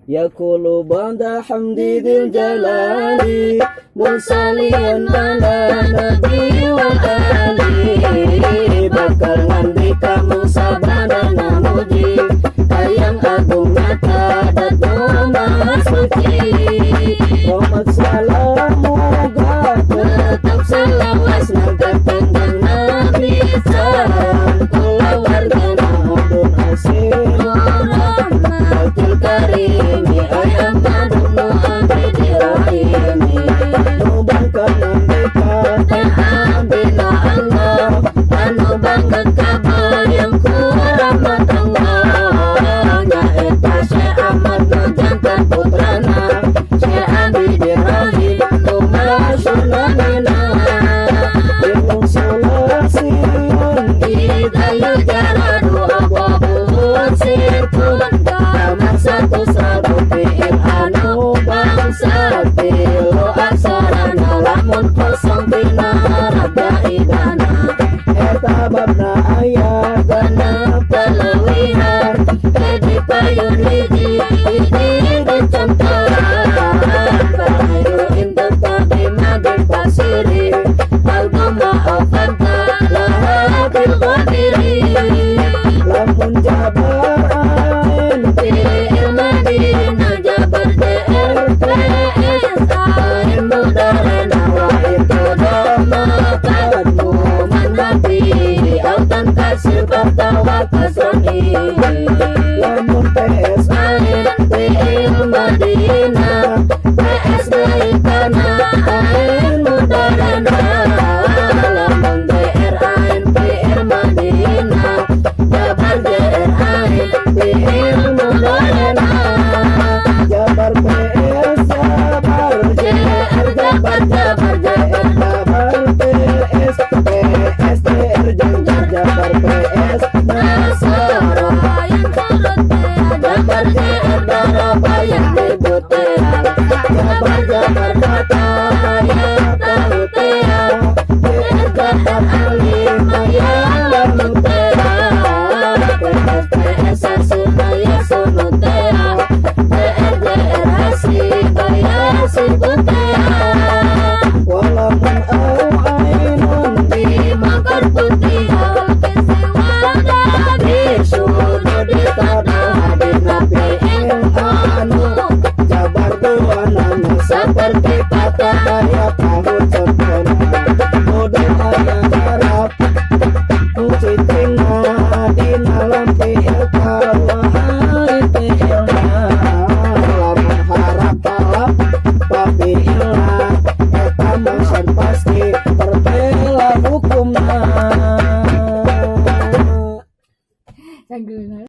Yaqulu ba'da hamdi dzil jalali mursaliyan ala nabi wa ali. Bakal ngandika Musa badana muji Hayang agung nyata datu masuci. Rahmat salam moga tetap selawas nagakan Nabi Sam kula wargana abdun asir Bakil karimi ayam madunu abdi dirahimi. Nubangkan nandika ta'abila Allah anu banget kabayang ku rahmat Allah. Nyaeta Syekh Ahmad nujantan putrana Syekh Abi dirahim tumasyunamina. Ilmu sulasiun idayu jaradu abwabul sirkun Kamar satu sarupiin anu bangsa tilu aksarana lamun kosong tina raga idana. Eta babna ayat genep kelewihan Kedi payun hiji